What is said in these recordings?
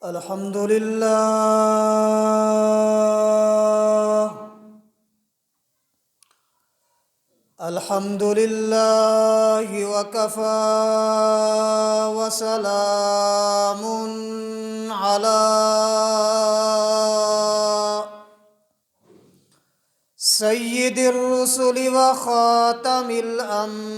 الحمد لله. الحمد لله وكفى وسلام على سيد الرسل وخاتم الأنبياء،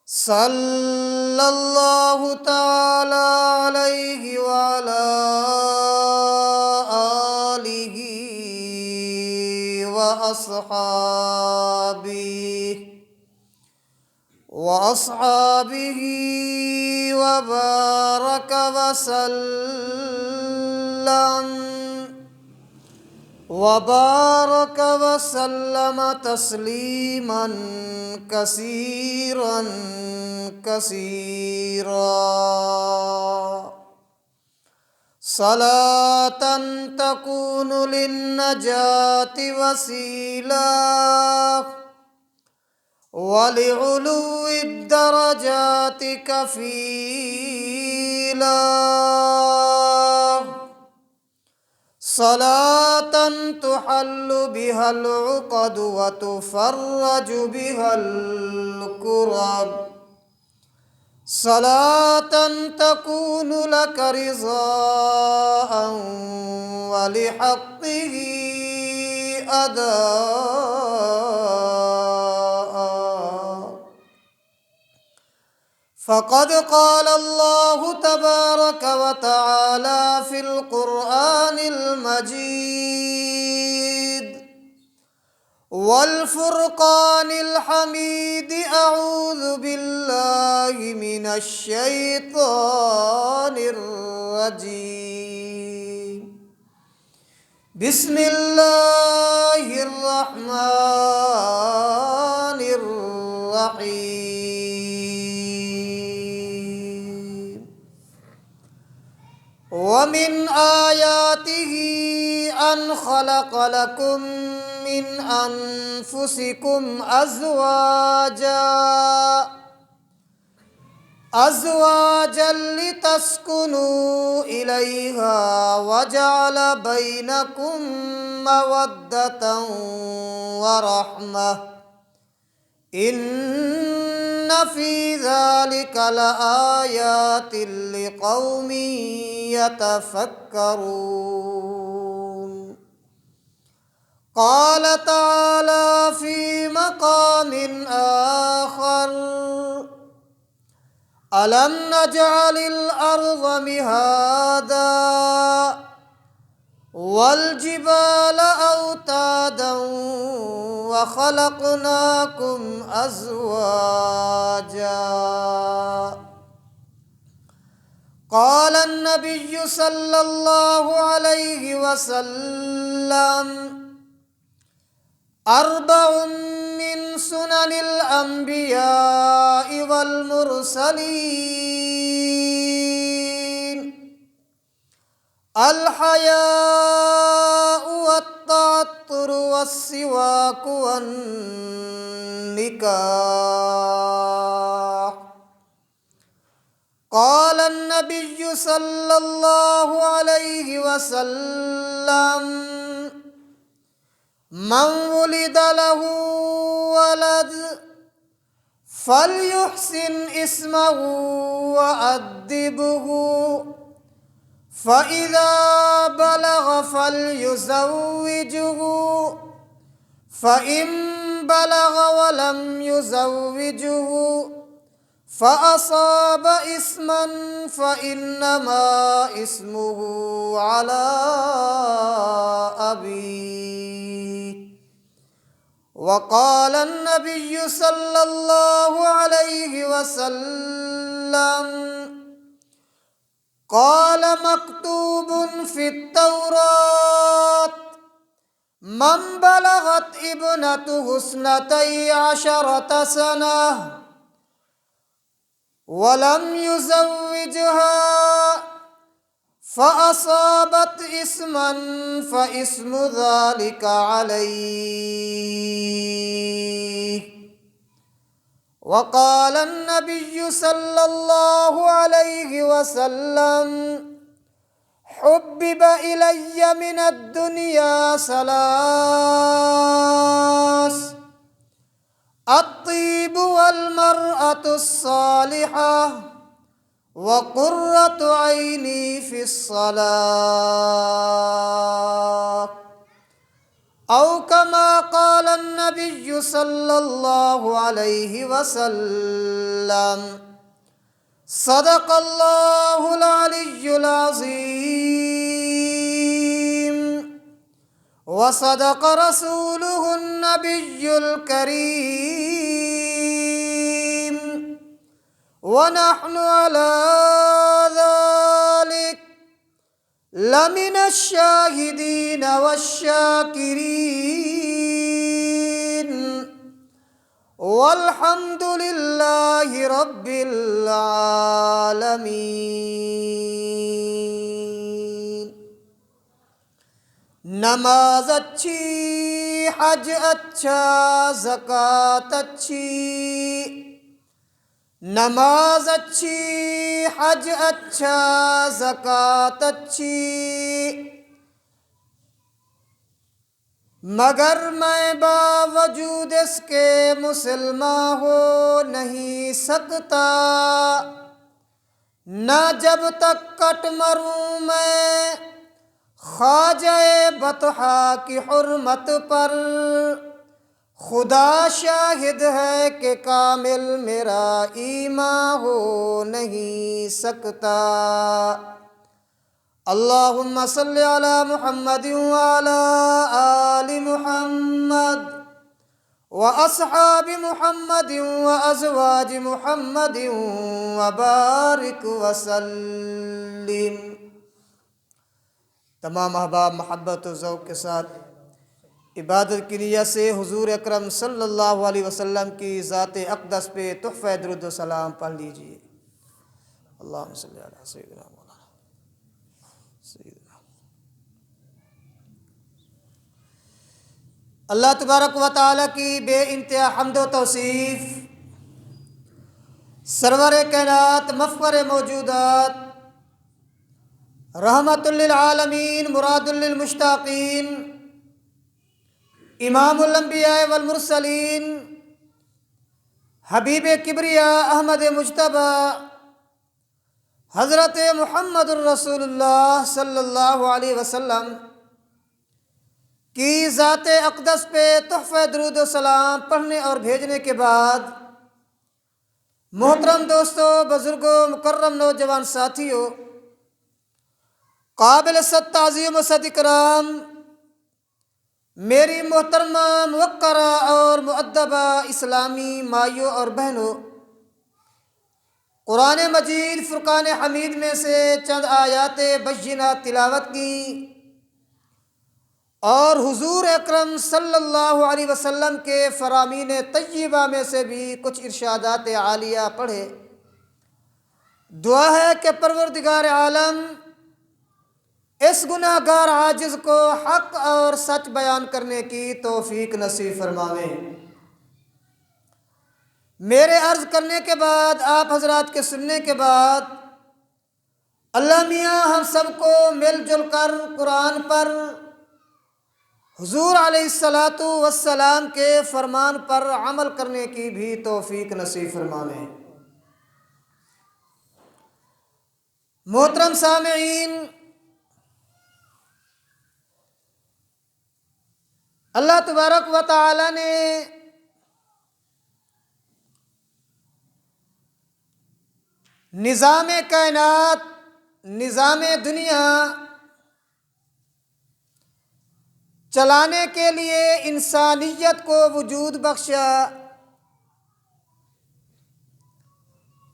صلى الله تعالى عليه وعلى آله وأصحابه وبارك وسلم تسليما كثيرا كثيرا، صلاة تكون للنجاة وسيلة ولعلو الدرجات كفيلا، صلاة تحل بها العقد وتفرج بها الكرب، صلاة تكون لك رضاء ولحقه أداء. فقد قال الله تبارك وتعالى في القرآن المجيد والفرقان الحميد: أعوذ بالله من الشيطان الرجيم، بسم الله الرحمن الرحيم. ومن آياته أن خلق لكم من أنفسكم أزواجا لتسكنوا إليها وجعل بينكم مودة ورحمة، إن في ذلك لآيات لقوم يتفكرون. قال تعالى في مقام آخر: ألم نجعل الأرض مهادا والجبال أوتادا وخلقناكم أزواجا. قال النبي صلى الله عليه وسلم: 4 من سنن الأنبياء والمرسلين: الحياء والتعطر والسواك والنكاح. قال النبي صلى الله عليه وسلم: من ولد له ولد فليحسن اسمه وأدبه، فإذا بلغ فليزوجه، فإن بلغ ولم يزوجه فأصاب اسما فإنما اسمه على أبيه. وقال النبي صلى الله عليه وسلم: قال مكتوب في التوراة: من بلغت ابنته 12 سنة ولم يزوجها فأصابت اسما فاسم ذلك عليه، وقال النبي صلى الله عليه وسلم حبب إلي من الدنيا ثلاث: الطيب والمرأة الصالحة وقرة عيني في الصلاة، أو كما قال النبي صلى الله عليه وسلم. صدق الله العلي العظيم، وصدق رسوله النبي الكريم، ونحن على ذلك لمن الشاهدين والشاكرين، والحمد لله رب العالمین۔ نماز اچھی، حج اچھا، زکوٰۃ اچھی، نماز اچھی، حج اچھا، زکوٰۃ اچھی، مگر میں باوجود اس کے مسلمان ہو نہیں سکتا، نہ جب تک کٹ مروں میں خواجہ بطحا کی حرمت پر، خدا شاہد ہے کہ کامل میرا ایمان ہو نہیں سکتا۔ اللہم صلی علی محمد وعلی آل محمد واصحاب محمد وازواج محمد وبارک وسلم۔ تمام احباب محبت و ذوق کے ساتھ عبادت کی نیت سے حضور اکرم صلی اللہ علیہ وسلم کی ذات اقدس پہ تحفہ درود و سلام پڑھ لیجئے۔ اللہم صلی علی سیدنا مولانا سیدنا۔ اللہ تبارک و تعالیٰ کی بے انتہا حمد و توصیف، سرور کائنات، مفخر موجودات، رحمت للعالمین، مراد للمشتاقین، امام الانبیاء والمرسلین، حبیب کبریا احمد مجتبی حضرت محمد الرسول اللہ صلی اللہ علیہ وسلم کی ذات اقدس پہ تحفہ درود و سلام پڑھنے اور بھیجنے کے بعد، محترم دوستوں، بزرگوں، مکرم نوجوان ساتھیوں، قابل صد تعظیم و صد اکرام میری محترمہ، موقرہ اور مؤدبہ اسلامی مائیوں اور بہنوں، قرآن مجید فرقان حمید میں سے چند آیات بینہ تلاوت کی اور حضور اکرم صلی اللہ علیہ وسلم کے فرامین طیبہ میں سے بھی کچھ ارشادات عالیہ پڑھے۔ دعا ہے کہ پروردگار عالم اس گناہ گار عاجز کو حق اور سچ بیان کرنے کی توفیق نصیب فرماوے۔ میرے عرض کرنے کے بعد، آپ حضرات کے سننے کے بعد، اللہ میاں ہم سب کو مل جل کر قرآن پر، حضور علیہ السلام کے فرمان پر عمل کرنے کی بھی توفیق نصیب فرماوے۔ محترم سامعین، اللہ تبارک و تعالی نے نظام کائنات، نظام دنیا چلانے کے لیے انسانیت کو وجود بخشا،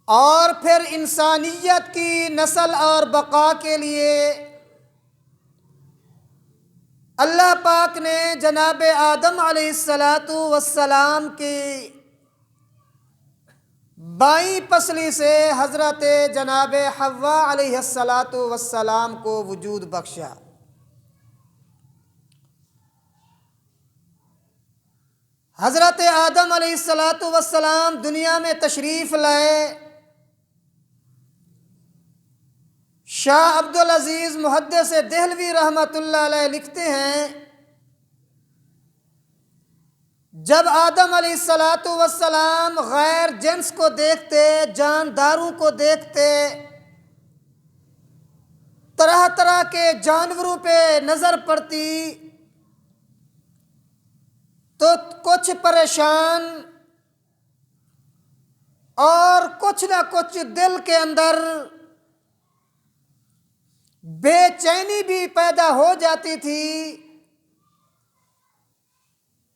اور پھر انسانیت کی نسل اور بقا کے لیے اللہ پاک نے جناب آدم علیہ السلام کی بائیں پسلی سے حضرت جناب حوا علیہ السلام کو وجود بخشا۔ حضرت آدم علیہ السلام دنیا میں تشریف لائے۔ شاہ عبدالعزیز محدث دہلوی رحمۃ اللہ علیہ لکھتے ہیں، جب آدم علیہ السلام غیر جنس کو دیکھتے، جانداروں کو دیکھتے، طرح طرح کے جانوروں پہ نظر پڑتی، تو کچھ پریشان اور کچھ نہ کچھ دل کے اندر بے چینی بھی پیدا ہو جاتی تھی،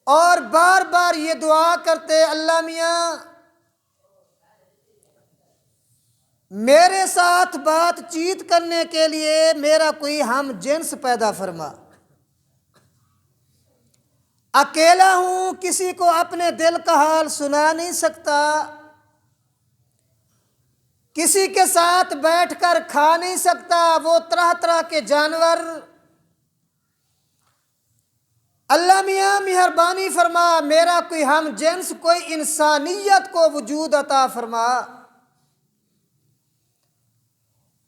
اور بار بار یہ دعا کرتے، اللہ میاں میرے ساتھ بات چیت کرنے کے لیے میرا کوئی ہم جنس پیدا فرما۔ اکیلا ہوں، کسی کو اپنے دل کا حال سنا نہیں سکتا، کسی کے ساتھ بیٹھ کر کھا نہیں سکتا، وہ طرح طرح کے جانور، اللہ میاں مہربانی فرما میرا کوئی ہم جنس، کوئی انسانیت کو وجود عطا فرما۔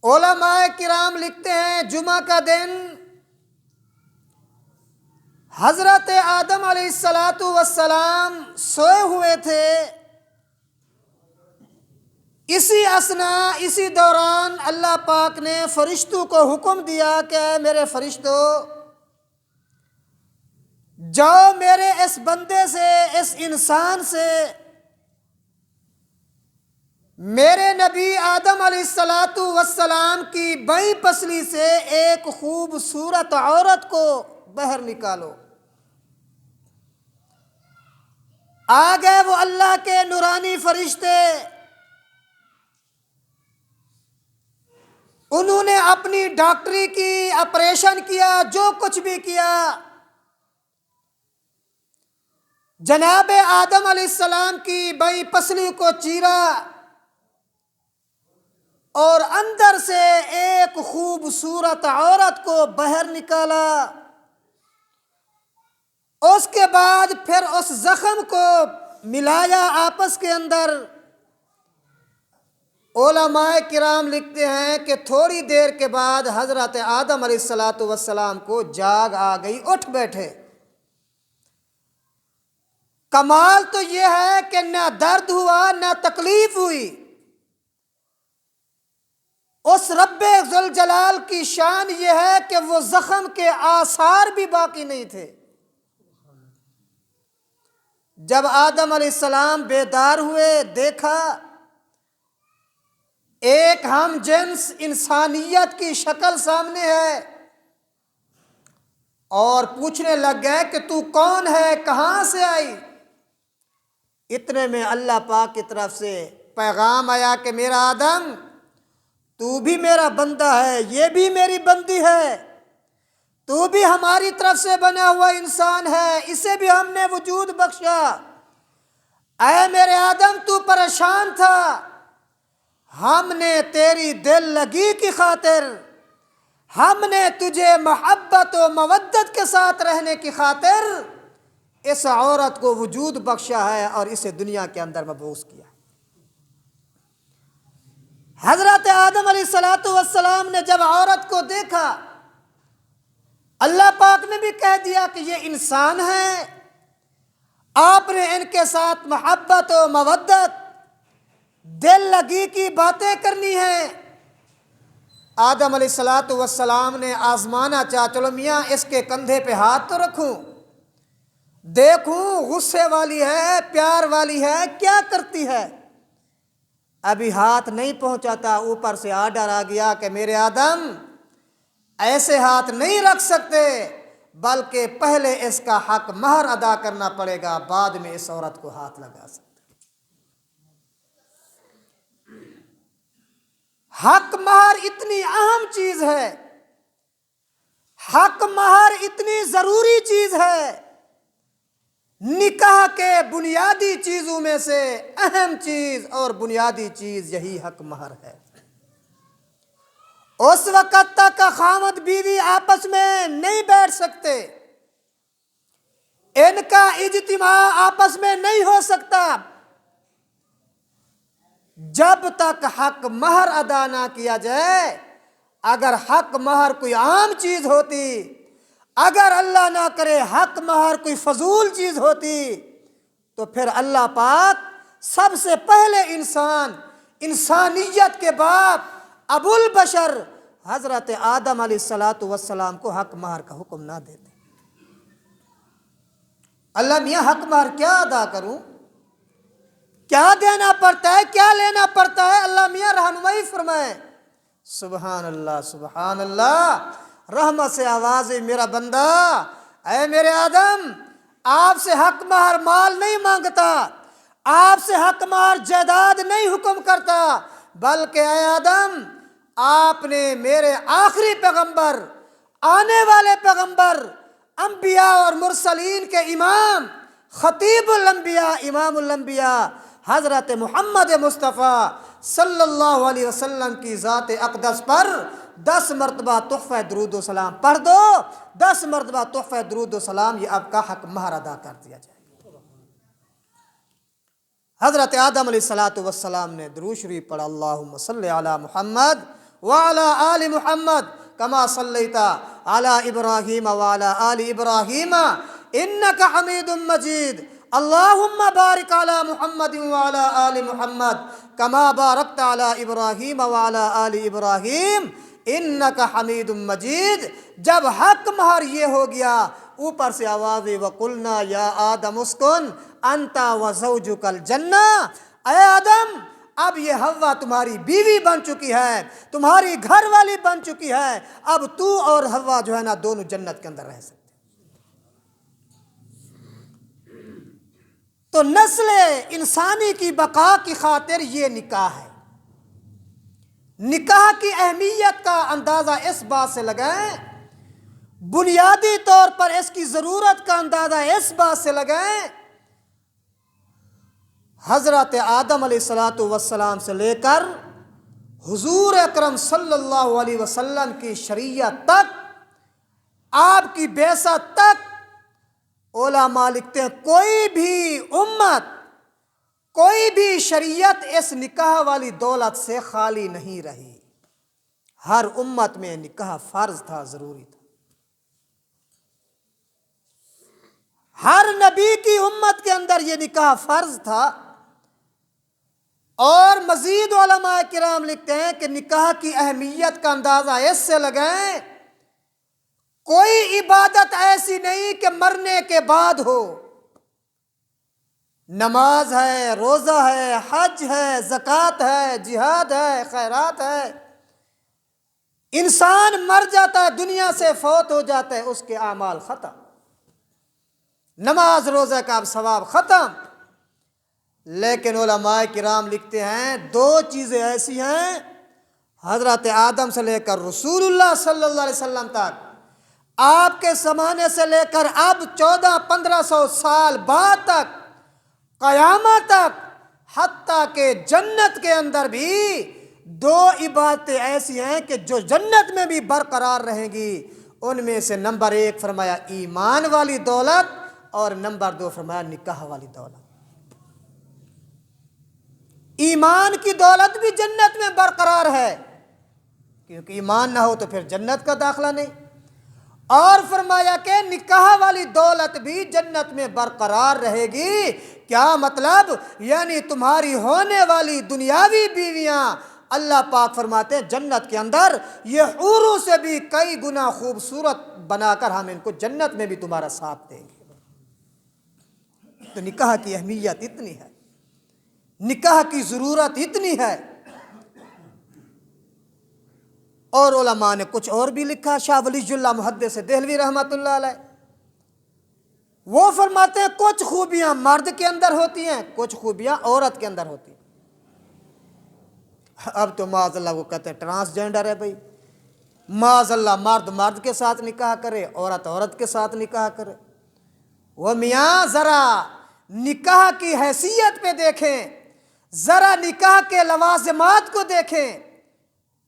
علماء کرام لکھتے ہیں، جمعہ کا دن حضرت آدم علیہ السلام سوئے ہوئے تھے۔ اسی اثناء، اسی دوران اللہ پاک نے فرشتوں کو حکم دیا کہ اے میرے فرشتوں، جاؤ میرے اس بندے سے، اس انسان سے میرے نبی آدم علیہ السلام کی بائیں پسلی سے ایک خوبصورت عورت کو باہر نکالو۔ آ گئے وہ اللہ کے نورانی فرشتے، انہوں نے اپنی ڈاکٹری کی، آپریشن کیا، جو کچھ بھی کیا، جناب آدم علیہ السلام کی بائیں پسلی کو چیرا اور اندر سے ایک خوبصورت عورت کو باہر نکالا۔ اس کے بعد پھر اس زخم کو ملایا آپس کے اندر۔ علماء کرام لکھتے ہیں کہ تھوڑی دیر کے بعد حضرت آدم علیہ السلام کو جاگ آ گئی، اٹھ بیٹھے۔ کمال تو یہ ہے کہ نہ درد ہوا نہ تکلیف ہوئی۔ اس رب ذوالجلال کی شان یہ ہے کہ وہ زخم کے آثار بھی باقی نہیں تھے۔ جب آدم علیہ السلام بیدار ہوئے، دیکھا ایک ہم جنس انسانیت کی شکل سامنے ہے، اور پوچھنے لگ گئے کہ تو کون ہے، کہاں سے آئی؟ اتنے میں اللہ پاک کی طرف سے پیغام آیا کہ میرا آدم، تو بھی میرا بندہ ہے، یہ بھی میری بندی ہے، تو بھی ہماری طرف سے بنا ہوا انسان ہے، اسے بھی ہم نے وجود بخشا۔ اے میرے آدم، تو پریشان تھا، ہم نے تیری دل لگی کی خاطر، ہم نے تجھے محبت و مودت کے ساتھ رہنے کی خاطر اس عورت کو وجود بخشا ہے اور اسے دنیا کے اندر مبعوث کیا۔ حضرت آدم علیہ السلام نے جب عورت کو دیکھا، اللہ پاک نے بھی کہہ دیا کہ یہ انسان ہے، آپ نے ان کے ساتھ محبت و مودت، دل لگی کی باتیں کرنی ہیں۔ آدم علیہ السلام نے آزمانا چاہا، چلو میاں اس کے کندھے پہ ہاتھ تو رکھوں، دیکھوں غصے والی ہے، پیار والی ہے، کیا کرتی ہے۔ ابھی ہاتھ نہیں پہنچاتا، اوپر سے آرڈر آ گیا کہ میرے آدم ایسے ہاتھ نہیں رکھ سکتے، بلکہ پہلے اس کا حق مہر ادا کرنا پڑے گا، بعد میں اس عورت کو ہاتھ لگا سکتے۔ حق مہر اتنی اہم چیز ہے، حق مہر اتنی ضروری چیز ہے، نکاح کے بنیادی چیزوں میں سے اہم چیز اور بنیادی چیز یہی حق مہر ہے۔ اس وقت تک خاوند بیوی آپس میں نہیں بیٹھ سکتے، ان کا اجتماع آپس میں نہیں ہو سکتا جب تک حق مہر ادا نہ کیا جائے۔ اگر حق مہر کوئی عام چیز ہوتی، اگر اللہ نہ کرے حق مہر کوئی فضول چیز ہوتی، تو پھر اللہ پاک سب سے پہلے انسانیت کے باپ ابو البشر حضرت آدم علیہ الصلاۃ والسلام کو حق مہر کا حکم نہ دیتے۔ اللہ میاں حق مہر کیا ادا کروں، کیا دینا پڑتا ہے، کیا لینا پڑتا ہے؟ اللہ میاں رہنمائی فرمائے۔ سبحان اللہ سبحان اللہ، رحمت سے آواز میرا بندہ، اے میرے آدم، آپ سے حق مہر مال نہیں مانگتا، آپ سے حق مہر جائیداد نہیں حکم کرتا، بلکہ اے آدم، آپ نے میرے آخری پیغمبر، آنے والے پیغمبر، انبیاء اور مرسلین کے امام، خطیب الانبیاء، امام الانبیاء حضرت محمد مصطفیٰ صلی اللہ علیہ وسلم کی ذات اقدس پر 10 مرتبہ تحفہ درود و سلام پڑھ دو، 10 مرتبہ تحفہ درود و سلام، یہ آپ کا حق مہر ادا کر دیا جائے۔ حضرت آدم علیہ الصلاۃ والسلام نے درود شریف پڑھا، اللہم صلی علی محمد وعلی آل محمد کما صلیت علی ابراہیم وعلی آل ابراہیم انک حمید مجید، اللہم بارک علی محمد وعلی آل محمد کما بارکت علی ابراہیم وعلی آل ابراہیم انک حمید مجید۔ جب حق مہر یہ ہو گیا، اوپر سے آواز وقلنا یا آدم اسکن انت وزوجک الجنہ، اے آدم، اب یہ حوا تمہاری بیوی بن چکی ہے، تمہاری گھر والی بن چکی ہے، اب تو اور حوا جو ہے نا دونوں جنت کے اندر رہ سکتے۔ تو نسل انسانی کی بقا کی خاطر یہ نکاح ہے۔ نکاح کی اہمیت کا اندازہ اس بات سے لگائیں، بنیادی طور پر اس کی ضرورت کا اندازہ اس بات سے لگائیں، حضرت آدم علیہ الصلاۃ والسلام سے لے کر حضور اکرم صلی اللہ علیہ وسلم کی شریعت تک، آپ کی بعثت تک، علماء لکھتے ہیں کوئی بھی امت، کوئی بھی شریعت اس نکاح والی دولت سے خالی نہیں رہی۔ ہر امت میں نکاح فرض تھا، ضروری تھا۔ ہر نبی کی امت کے اندر یہ نکاح فرض تھا۔ اور مزید علماء کرام لکھتے ہیں کہ نکاح کی اہمیت کا اندازہ اس سے لگائیں، کوئی عبادت ایسی نہیں کہ مرنے کے بعد ہو۔ نماز ہے، روزہ ہے، حج ہے، زکوٰۃ ہے، جہاد ہے، خیرات ہے، انسان مر جاتا ہے، دنیا سے فوت ہو جاتا ہے، اس کے اعمال ختم، نماز روزہ کا اب ثواب ختم۔ لیکن علماء کرام لکھتے ہیں 2 چیزیں ایسی ہیں، حضرت آدم سے لے کر رسول اللہ صلی اللہ علیہ وسلم تک، آپ کے زمانے سے لے کر اب 1400-1500 سال بعد تک، قیامت تک، حتیٰ کہ جنت کے اندر بھی 2 عبادتیں ایسی ہیں کہ جو جنت میں بھی برقرار رہیں گی۔ ان میں سے نمبر 1 فرمایا ایمان والی دولت، اور نمبر 2 فرمایا نکاح والی دولت۔ ایمان کی دولت بھی جنت میں برقرار ہے، کیونکہ ایمان نہ ہو تو پھر جنت کا داخلہ نہیں۔ اور فرمایا کہ نکاح والی دولت بھی جنت میں برقرار رہے گی۔ کیا مطلب؟ یعنی تمہاری ہونے والی دنیاوی بیویاں، اللہ پاک فرماتے ہیں جنت کے اندر یہ حوروں سے بھی کئی گنا خوبصورت بنا کر ہم ان کو جنت میں بھی تمہارا ساتھ دیں گے۔ تو نکاح کی اہمیت اتنی ہے، نکاح کی ضرورت اتنی ہے۔ اور علماء نے کچھ اور بھی لکھا، شاہ ولی اللہ محدث دہلوی رحمۃ اللہ علیہ، وہ فرماتے ہیں کچھ خوبیاں مرد کے اندر ہوتی ہیں، کچھ خوبیاں عورت کے اندر ہوتی ہیں۔ اب تو معاذ اللہ وہ کہتے ہیں ٹرانسجینڈر ہے بھائی، معاذ اللہ مرد مرد کے ساتھ نکاح کرے، عورت عورت کے ساتھ نکاح کرے۔ وہ میاں ذرا نکاح کی حیثیت پہ دیکھیں، ذرا نکاح کے لوازمات کو دیکھیں۔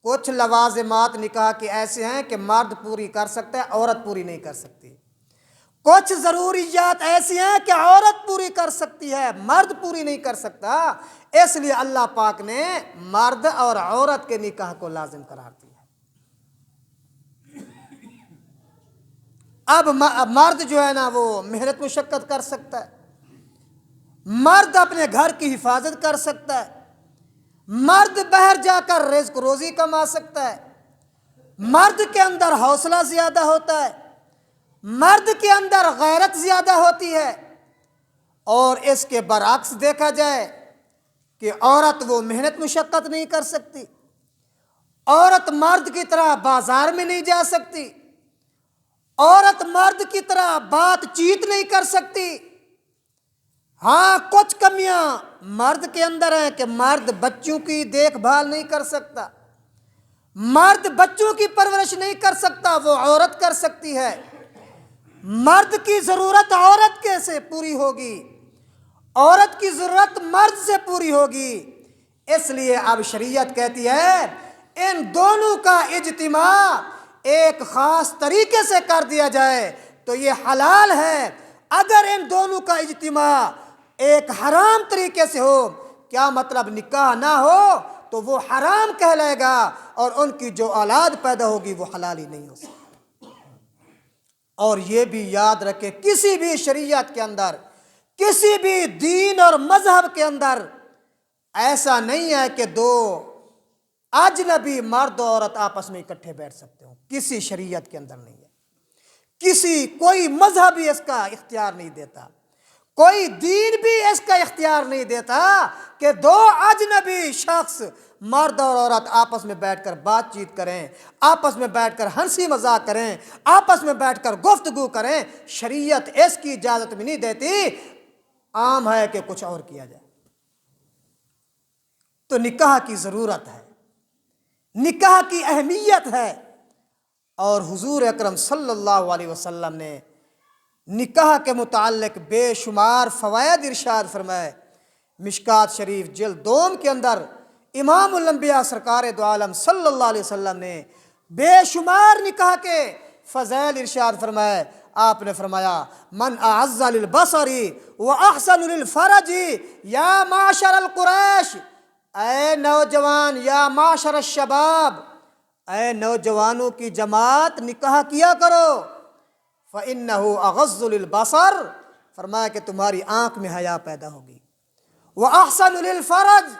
کچھ لوازمات نکاح کے ایسے ہیں کہ مرد پوری کر سکتا ہے، عورت پوری نہیں کر سکتی۔ کچھ ضروریات ایسی ہیں کہ عورت پوری کر سکتی ہے، مرد پوری نہیں کر سکتا، اس لیے اللہ پاک نے مرد اور عورت کے نکاح کو لازم قرار دیا۔ اب مرد جو ہے نا وہ محنت مشقت کر سکتا ہے، مرد اپنے گھر کی حفاظت کر سکتا ہے، مرد باہر جا کر رزق روزی کما سکتا ہے، مرد کے اندر حوصلہ زیادہ ہوتا ہے، مرد کے اندر غیرت زیادہ ہوتی ہے۔ اور اس کے برعکس دیکھا جائے کہ عورت وہ محنت مشقت نہیں کر سکتی، عورت مرد کی طرح بازار میں نہیں جا سکتی، عورت مرد کی طرح بات چیت نہیں کر سکتی۔ ہاں کچھ کمیاں مرد کے اندر ہیں کہ مرد بچوں کی دیکھ بھال نہیں کر سکتا، مرد بچوں کی پرورش نہیں کر سکتا، وہ عورت کر سکتی ہے۔ مرد کی ضرورت عورت کیسے پوری ہوگی؟ عورت کی ضرورت مرد سے پوری ہوگی۔ اس لیے اب شریعت کہتی ہے ان دونوں کا اجتماع ایک خاص طریقے سے کر دیا جائے تو یہ حلال ہے۔ اگر ان دونوں کا اجتماع ایک حرام طریقے سے ہو، کیا مطلب نکاح نہ ہو تو وہ حرام کہلائے گا، اور ان کی جو اولاد پیدا ہوگی وہ حلال ہی نہیں ہو سکتی۔ اور یہ بھی یاد رکھے کسی بھی شریعت کے اندر، کسی بھی دین اور مذہب کے اندر ایسا نہیں ہے کہ دو اجنبی مرد و عورت آپس میں اکٹھے بیٹھ سکتے ہوں، کسی شریعت کے اندر نہیں ہے، کوئی مذہب بھی اس کا اختیار نہیں دیتا، کوئی دین بھی اس کا اختیار نہیں دیتا کہ دو اجنبی شخص مرد اور عورت آپس میں بیٹھ کر بات چیت کریں، آپس میں بیٹھ کر ہنسی مذاق کریں، آپس میں بیٹھ کر گفتگو کریں۔ شریعت اس کی اجازت بھی نہیں دیتی، عام ہے کہ کچھ اور کیا جائے۔ تو نکاح کی ضرورت ہے، نکاح کی اہمیت ہے، اور حضور اکرم صلی اللہ علیہ وسلم نے نکاح کے متعلق بے شمار فوائد ارشاد فرمائے۔ مشکات شریف جلد 2 کے اندر امام الانبیاء سرکار دو عالم صلی اللہ علیہ وسلم نے بے شمار نکاح کے فضائل ارشاد فرمائے۔ آپ نے فرمایا من اعز للبصر واحسن للفرج یا معشر القریش، اے نوجوان، یا معشر الشباب، اے نوجوانوں کی جماعت نکاح کیا کرو، فإنہ اغض للبصر، فرمایا کہ تمہاری آنکھ میں حیا پیدا ہوگی، واحسن للفرج،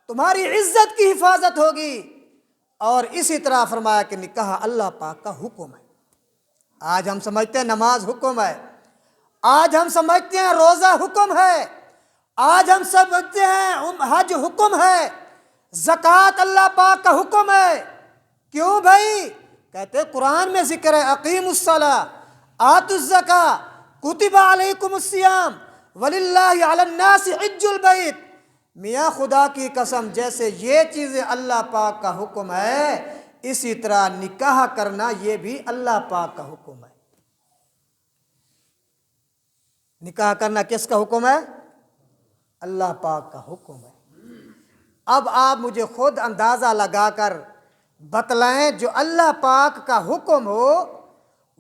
تمہاری عزت کی حفاظت ہوگی، اور اسی طرح فرمایا کہ نکاح اللہ پاک کا حکم ہے۔ آج ہم سمجھتے ہیں نماز حکم ہے، آج ہم سمجھتے ہیں روزہ حکم ہے، آج ہم سمجھتے ہیں حج حکم ہے، زکوٰۃ اللہ پاک کا حکم ہے۔ کیوں بھائی؟ کہتے قرآن میں ذکر ہے اقیموا الصلاۃ آتوا الزکاۃ کتب علیکم الصیام وللہ علی الناس حج البیت۔ میاں خدا کی قسم، جیسے یہ چیزیں اللہ پاک کا حکم ہے، اسی طرح نکاح کرنا یہ بھی اللہ پاک کا حکم ہے۔ نکاح کرنا کس کا حکم ہے؟ اللہ پاک کا حکم ہے۔ اب آپ مجھے خود اندازہ لگا کر بتلائیں جو اللہ پاک کا حکم ہو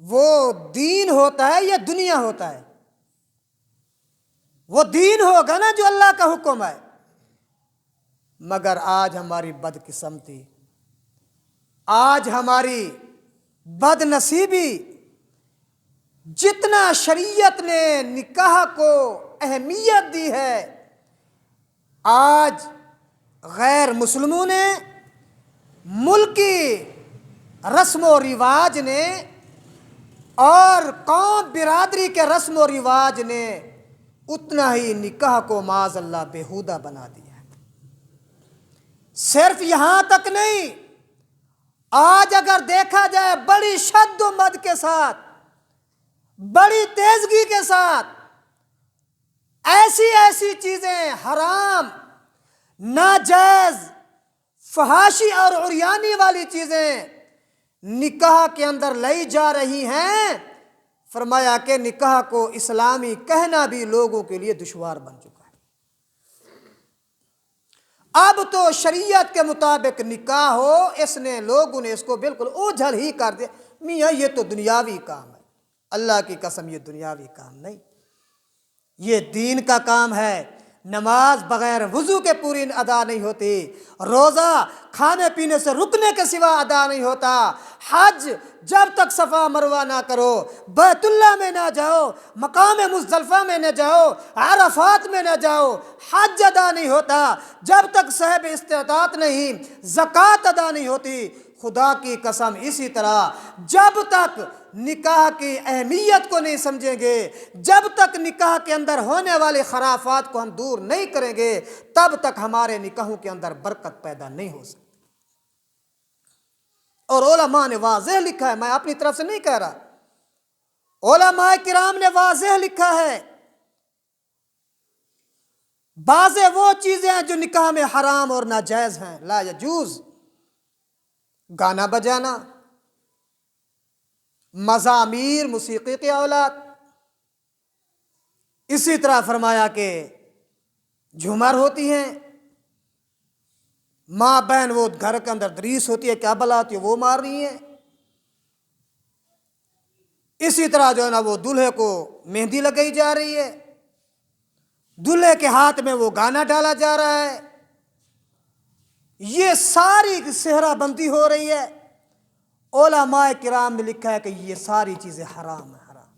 وہ دین ہوتا ہے یا دنیا ہوتا ہے؟ وہ دین ہوگا نا جو اللہ کا حکم ہے۔ مگر آج ہماری بدقسمتی، آج ہماری بد نصیبی، جتنا شریعت نے نکاح کو اہمیت دی ہے، آج غیر مسلموں نے، ملکی رسم و رواج نے اور قوم برادری کے رسم و رواج نے اتنا ہی نکاح کو معاذ اللہ بےہودہ بنا دیا ہے۔ صرف یہاں تک نہیں، آج اگر دیکھا جائے بڑی شد و مد کے ساتھ، بڑی تیزگی کے ساتھ ایسی ایسی چیزیں حرام، ناجائز، فحاشی اور عریانی والی چیزیں نکاح کے اندر لائی جا رہی ہیں، فرمایا کہ نکاح کو اسلامی کہنا بھی لوگوں کے لیے دشوار بن چکا ہے۔ اب تو شریعت کے مطابق نکاح ہو، لوگوں نے اس کو بالکل اوجھل ہی کر دیا، میاں یہ تو دنیاوی کام ہے، اللہ کی قسم یہ دنیاوی کام نہیں، یہ دین کا کام ہے۔ نماز بغیر وضو کے پوری ادا نہیں ہوتی، روزہ کھانے پینے سے رکنے کے سوا ادا نہیں ہوتا، حج جب تک صفا مروہ نہ کرو، بیت اللہ میں نہ جاؤ، مقام مزدلفہ میں نہ جاؤ، عرفات میں نہ جاؤ، حج ادا نہیں ہوتا جب تک صاحب استطاعت نہیں، زکوٰۃ ادا نہیں ہوتی۔ خدا کی قسم اسی طرح جب تک نکاح کی اہمیت کو نہیں سمجھیں گے، جب تک نکاح کے اندر ہونے والے خرافات کو ہم دور نہیں کریں گے، تب تک ہمارے نکاحوں کے اندر برکت پیدا نہیں ہو سکتی۔ اور علماء نے واضح لکھا ہے، میں اپنی طرف سے نہیں کہہ رہا، علماء کرام نے واضح لکھا ہے، بعض وہ چیزیں ہیں جو نکاح میں حرام اور ناجائز ہیں، لا یجوز، گانا بجانا، مزامیر، موسیقی کی اولاد، اسی طرح فرمایا کہ جھومر ہوتی ہیں، ماں بہن وہ گھر کے اندر دریس ہوتی ہے، کیا بلا ہوتی ہے وہ مار رہی ہیں، اسی طرح جو ہے نا وہ دولہے کو مہندی لگائی جا رہی ہے، دولہے کے ہاتھ میں وہ گانا ڈالا جا رہا ہے، یہ ساری صحرا بندی ہو رہی ہے۔ علماء کرام نے لکھا ہے کہ یہ ساری چیزیں حرام ہیں، حرام۔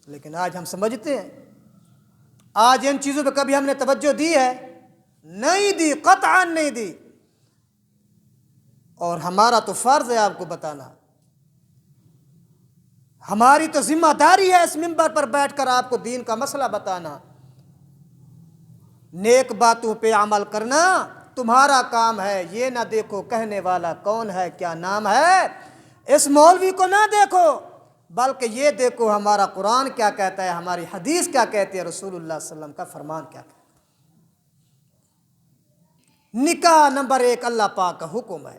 لیکن آج ہم سمجھتے ہیں، آج ان چیزوں پہ کبھی ہم نے توجہ دی ہے؟ نہیں دی، قطعاً نہیں دی۔ اور ہمارا تو فرض ہے آپ کو بتانا، ہماری تو ذمہ داری ہے اس منبر پر بیٹھ کر آپ کو دین کا مسئلہ بتانا، نیک باتوں پہ عمل کرنا تمہارا کام ہے، یہ نہ دیکھو کہنے والا کون ہے، کیا نام ہے، اس مولوی کو نہ دیکھو، بلکہ یہ دیکھو ہمارا قرآن کیا کہتا ہے، ہماری حدیث کیا کہتی ہے، رسول اللہ صلی اللہ علیہ وسلم کا فرمان کیا کہتا ہے۔ نکاح نمبر 1 اللہ پاک کا حکم ہے،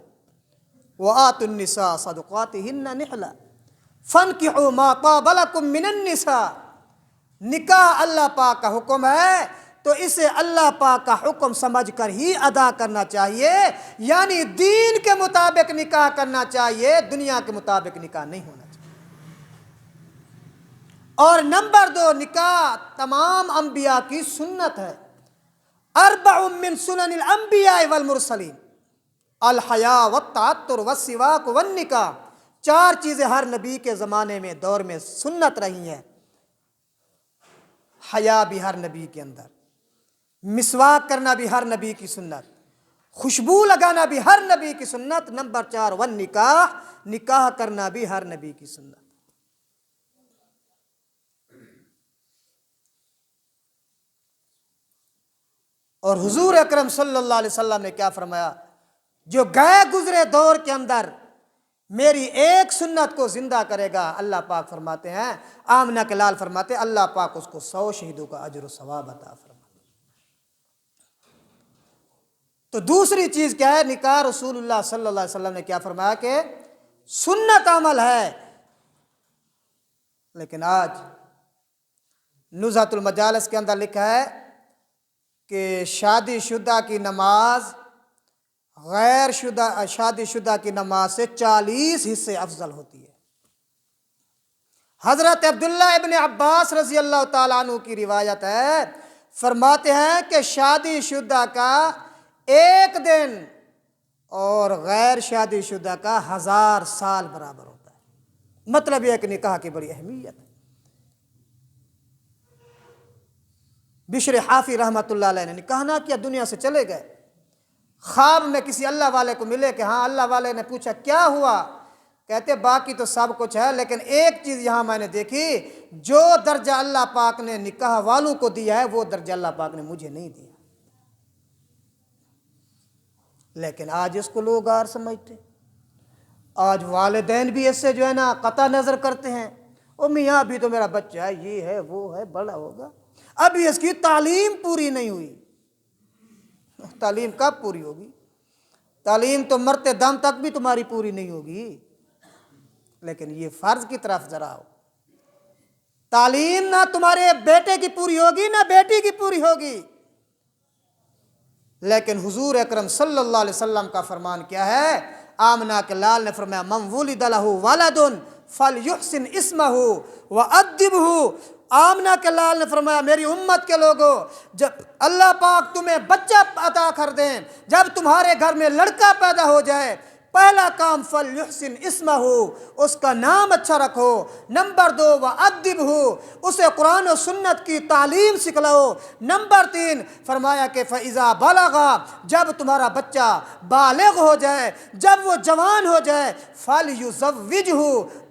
وَآتُوا النِّسَاءَ صَدُقَاتِهِنَّ نِحْلَةً فَانكِحُوا مَا طَابَ لَكُم مِّنَ النِّسَاءِ۔ نکاح اللہ پاک کا حکم ہے تو اسے اللہ پاک کا حکم سمجھ کر ہی ادا کرنا چاہیے، یعنی دین کے مطابق نکاح کرنا چاہیے، دنیا کے مطابق نکاح نہیں ہونا چاہیے۔ اور نمبر 2، نکاح تمام انبیاء کی سنت ہے، 4 من سنن الانبیاء والمرسلین، الحیا والتعطر والسواک والنکاح، 4 چیزیں ہر نبی کے زمانے میں دور میں سنت رہی ہیں۔ حیا بھی ہر نبی کے اندر، مسواک کرنا بھی ہر نبی کی سنت، خوشبو لگانا بھی ہر نبی کی سنت۔ نمبر 4 والنکاح، نکاح کرنا بھی ہر نبی کی سنت۔ اور حضور اکرم صلی اللہ علیہ وسلم نے کیا فرمایا، جو گئے گزرے دور کے اندر میری ایک سنت کو زندہ کرے گا، اللہ پاک فرماتے ہیں، آمنہ کے لال فرماتے ہیں، اللہ پاک اس کو 100 شہیدوں کا اجر و ثواب عطا فرماتے۔ تو دوسری چیز کیا ہے، نکاح رسول اللہ صلی اللہ علیہ وسلم نے کیا فرمایا کہ سنت عمل ہے۔ لیکن آج نزہۃ المجالس کے اندر لکھا ہے کہ شادی شدہ کی نماز غیر شادی شدہ کی نماز سے 40 حصے افضل ہوتی ہے۔ حضرت عبداللہ ابن عباس رضی اللہ تعالیٰ عنہ کی روایت ہے، فرماتے ہیں کہ شادی شدہ کا 1 دن اور غیر شادی شدہ کا 1000 سال برابر ہوتا ہے۔ مطلب یہ ہے کہ نکاح کی بڑی اہمیت ہے۔ بشر حافی رحمۃ اللہ علیہ نے نکاح نہ کیا، دنیا سے چلے گئے۔ خواب میں کسی اللہ والے کو ملے کہ ہاں، اللہ والے نے پوچھا کیا ہوا، کہتے باقی تو سب کچھ ہے، لیکن ایک چیز یہاں میں نے دیکھی، جو درجہ اللہ پاک نے نکاح والوں کو دیا ہے وہ درجہ اللہ پاک نے مجھے نہیں دیا۔ لیکن آج اس کو لوگ غار سمجھتے، آج والدین بھی اس سے جو ہے نا قطع نظر کرتے ہیں، او میاں ابھی تو میرا بچہ ہے، یہ ہے وہ ہے، بڑا ہوگا، ابھی اس کی تعلیم پوری نہیں ہوئی۔ تعلیم کب پوری ہوگی؟ تعلیم تو مرتے دم تک بھی تمہاری پوری نہیں ہوگی۔ لیکن یہ فرض کی طرف ذرا آؤ، تعلیم نہ تمہارے بیٹے کی پوری ہوگی نہ بیٹی کی پوری ہوگی، لیکن حضور اکرم صلی اللہ علیہ وسلم کا فرمان کیا ہے، آمنہ کے لال نے فرمایا من ولد لہ ولد فلیحسن اسمہ وادبہ۔ آمنہ کے لال نے فرمایا میری امت کے لوگوں، جب اللہ پاک تمہیں بچہ عطا کر دیں، جب تمہارے گھر میں لڑکا پیدا ہو جائے، پہلا کام فلیحسن اسمہ، اس کا نام اچھا رکھو۔ نمبر 2 وادبہ، اسے قرآن و سنت کی تعلیم سکھلاؤ۔ نمبر 3 فرمایا کہ فاذا بلغ، جب تمہارا بچہ بالغ ہو جائے، جب وہ جوان ہو جائے، فلیزوجہ،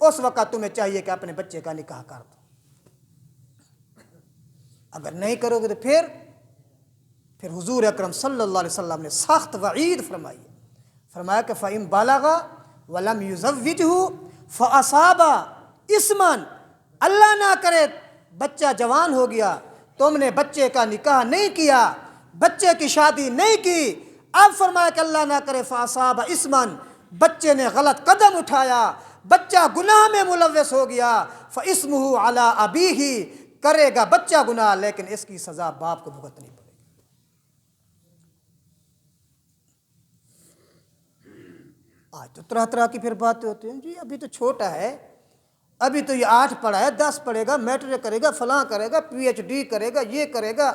اس وقت تمہیں چاہیے کہ اپنے بچے کا نکاح کر دو۔ اگر نہیں کرو گے تو پھر حضور اکرم صلی اللہ علیہ وسلم نے سخت وعید فرمائی، فرمایا کہ فَإِن بَلَغَ وَلَمْ يُزَوِّجْهُ فَأَصَابَ إِثْمًا، اللہ نہ کرے بچہ جوان ہو گیا، تم نے بچے کا نکاح نہیں کیا، بچے کی شادی نہیں کی، اب فرمایا کہ اللہ نہ کرے فَأَصَابَ إِثْمًا، بچے نے غلط قدم اٹھایا، بچہ گناہ میں ملوث ہو گیا، فَإِثْمُهُ عَلَىٰ أَبِيهِ، کرے گا بچہ گناہ لیکن اس کی سزا باپ کو بھگتنی پڑے گی۔ آج تو طرح طرح کی پھر باتیں ہوتی ہیں، جی ابھی تو چھوٹا ہے، ابھی تو یہ 8 پڑھا ہے، 10 پڑھے گا، میٹرک کرے گا، فلاں کرے گا، PhD کرے گا، یہ کرے گا۔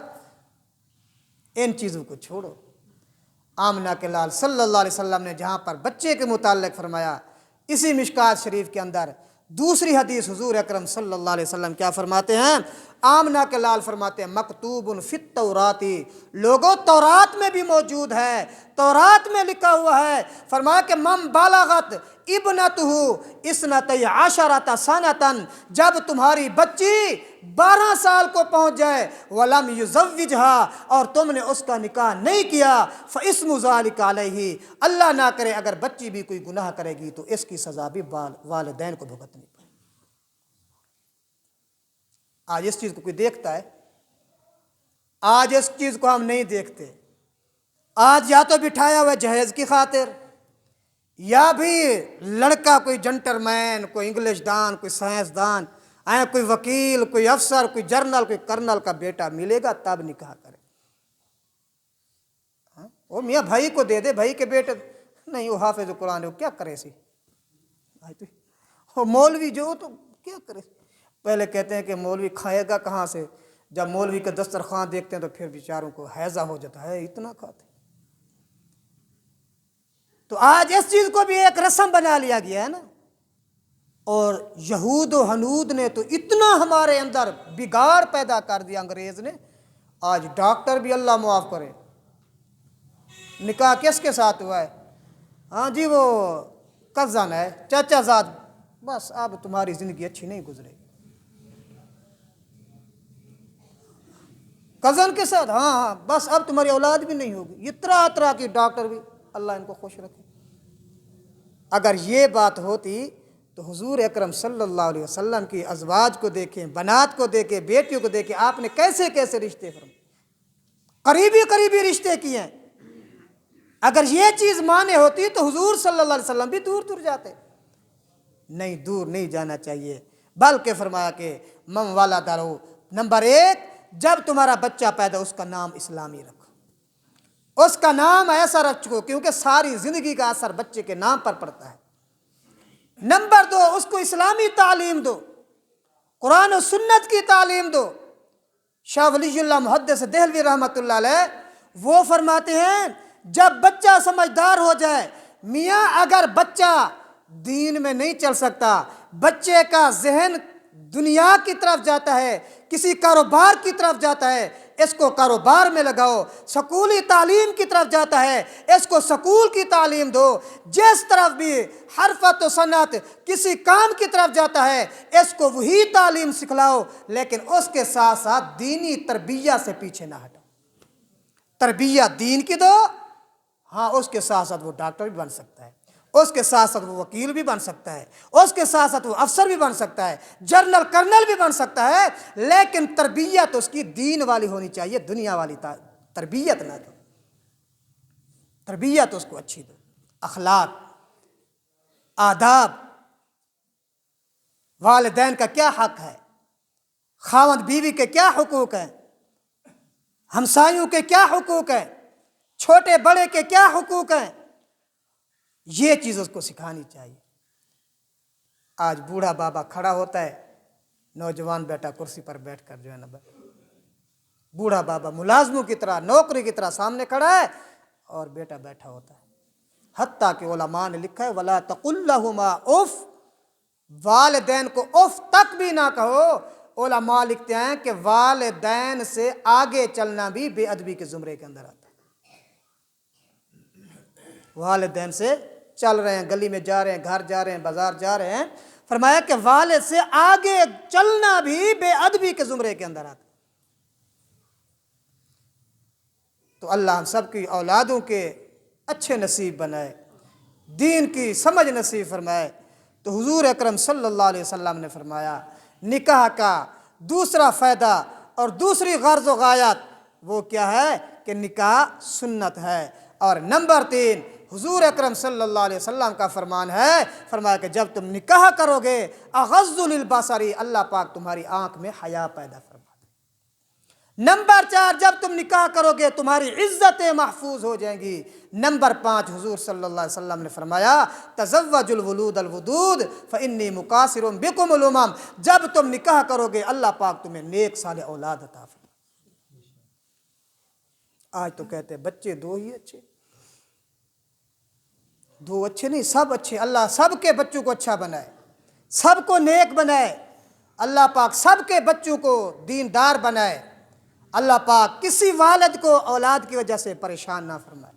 ان چیزوں کو چھوڑو۔ آمنہ کے لال صلی اللہ علیہ وسلم نے جہاں پر بچے کے متعلق فرمایا، اسی مشکات شریف کے اندر دوسری حدیث حضور اکرم صلی اللہ علیہ وسلم کیا فرماتے ہیں؟ آمنہ کے لال فرماتے ہیں مکتوب فی التوراۃ، لوگوں تورات میں بھی موجود ہے، تورات میں لکھا ہوا ہے، فرمایا کہ من بالغت ابنتہ اثنتی عشرۃ سنۃ، جب تمہاری بچی 12 سال کو پہنچ جائے، ولم یزوجھا، اور تم نے اس کا نکاح نہیں کیا، فاسم ذلک علیہ، اللہ نہ کرے اگر بچی بھی کوئی گناہ کرے گی تو اس کی سزا بھی والدین کو بھگتنی پڑے۔ آج اس چیز کو کوئی دیکھتا ہے؟ آج اس چیز کو ہم نہیں دیکھتے۔ آج یا تو بٹھایا ہوا جہیز کی خاطر، یا بھی لڑکا کوئی جنٹر مین، کوئی انگلش دان، کوئی سائنس دان، کوئی وکیل، کوئی افسر، کوئی جرنل، کوئی کرنل کا بیٹا ملے گا تب نکاح کرے۔ وہ میاں بھائی کو دے دے، بھائی کے بیٹے نہیں، وہ حافظ قرآن ہے، وہ کیا کرے سی؟ وہ مولوی جو تو کیا کرے؟ پہلے کہتے ہیں کہ مولوی کھائے گا کہاں سے، جب مولوی کا دسترخوان دیکھتے ہیں تو پھر بیچاروں کو ہیضہ ہو جاتا ہے، اتنا کھاتے۔ تو آج اس چیز کو بھی ایک رسم بنا لیا گیا ہے نا، اور یہود و ہنود نے تو اتنا ہمارے اندر بگاڑ پیدا کر دیا، انگریز نے۔ آج ڈاکٹر بھی اللہ معاف کرے، نکاح کس کے ساتھ ہوا ہے؟ ہاں جی وہ کزن ہے، چچا زاد، بس اب تمہاری زندگی اچھی نہیں گزرے گی۔ کزن کے ساتھ، ہاں بس اب تمہاری اولاد بھی نہیں ہوگی۔ یہ طرح طرح کی ڈاکٹر بھی، اللہ ان کو خوش رکھے۔ اگر یہ بات ہوتی تو حضور اکرم صلی اللہ علیہ وسلم کی ازواج کو دیکھیں، بنات کو دیکھیں، بیٹیوں کو دیکھیں، آپ نے کیسے کیسے رشتے فرمائے، قریبی رشتے کیے ہیں۔ اگر یہ چیز مانے ہوتی تو حضور صلی اللہ علیہ وسلم بھی دور دور جاتے۔ نہیں، دور نہیں جانا چاہیے، بلکہ فرمایا کہ من ولد لہ، نمبر 1 جب تمہارا بچہ پیدا اس کا نام اسلامی رکھو، اس کا نام ایسا رکھو کیونکہ ساری زندگی کا اثر بچے کے نام پر پڑتا ہے۔ نمبر 2 اس کو اسلامی تعلیم دو، قرآن و سنت کی تعلیم دو۔ شاہ ولی اللہ محدث دہلوی رحمۃ اللہ علیہ وہ فرماتے ہیں جب بچہ سمجھدار ہو جائے، میاں اگر بچہ دین میں نہیں چل سکتا، بچے کا ذہن دنیا کی طرف جاتا ہے، کسی کاروبار کی طرف جاتا ہے، اس کو کاروبار میں لگاؤ، سکولی تعلیم کی طرف جاتا ہے، اس کو سکول کی تعلیم دو۔ جس طرف بھی حرفت و صنعت کسی کام کی طرف جاتا ہے، اس کو وہی تعلیم سکھلاؤ، لیکن اس کے ساتھ ساتھ دینی تربیت سے پیچھے نہ ہٹو۔ تربیت دین کی دو، ہاں اس کے ساتھ ساتھ وہ ڈاکٹر بھی بن سکتا ہے، اس کے ساتھ ساتھ وہ وکیل بھی بن سکتا ہے، اس کے ساتھ ساتھ وہ افسر بھی بن سکتا ہے، جنرل کرنل بھی بن سکتا ہے، لیکن تربیت اس کی دین والی ہونی چاہیے، دنیا والی تربیت نہ دو۔ تربیت اس کو اچھی دو، اخلاق، آداب، والدین کا کیا حق ہے، خاوند بیوی کے کیا حقوق ہیں، ہمسایوں کے کیا حقوق ہیں، چھوٹے بڑے کے کیا حقوق ہیں، یہ چیز اس کو سکھانی چاہیے۔ آج بوڑھا بابا کھڑا ہوتا ہے، نوجوان بیٹا کرسی پر بیٹھ کر جو ہے نا، بوڑھا بابا ملازموں کی طرح، نوکری کی طرح سامنے کھڑا ہے اور بیٹا بیٹھا ہوتا ہے۔ حتیٰ کہ علماء نے لکھا ہے وَلَا تَقُلْ لَهُمَا اُف، والدین کو اف تک بھی نہ کہو۔ علماء لکھتے ہیں کہ والدین سے آگے چلنا بھی بے ادبی کے زمرے کے اندر آتا ہے۔ والدین سے چل رہے ہیں، گلی میں جا رہے ہیں، گھر جا رہے ہیں، بازار جا رہے ہیں، فرمایا کہ والد سے آگے چلنا بھی بے ادبی کے زمرے کے اندر آتا ہے۔ تو اللہ ہم سب کی اولادوں کے اچھے نصیب بنائے، دین کی سمجھ نصیب فرمائے۔ تو حضور اکرم صلی اللہ علیہ وسلم نے فرمایا نکاح کا دوسرا فائدہ اور دوسری غرض و غایت وہ کیا ہے کہ نکاح سنت ہے۔ اور نمبر 3 حضور اکرم صلی اللہ علیہ وسلم کا فرمان ہے، فرمایا کہ جب تم نکاح کرو گے اغض للبصر، اللہ پاک تمہاری آنکھ میں حیا پیدا فرما دے۔ نمبر 4 جب تم نکاح کرو گے تمہاری عزتیں محفوظ ہو جائیں گی۔ نمبر 5 حضور صلی اللہ علیہ وسلم نے فرمایا تزوجوا الولود الودود فانی مکاثر بکم الامم، جب تم نکاح کرو گے اللہ پاک تمہیں نیک صالح اولاد عطا فرمائے۔ آج تو کہتے ہیں بچے 2 ہی اچھے، 2 اچھے نہیں، سب اچھے۔ اللہ سب کے بچوں کو اچھا بنائے، سب کو نیک بنائے، اللہ پاک سب کے بچوں کو دیندار بنائے، اللہ پاک کسی والد کو اولاد کی وجہ سے پریشان نہ فرمائے،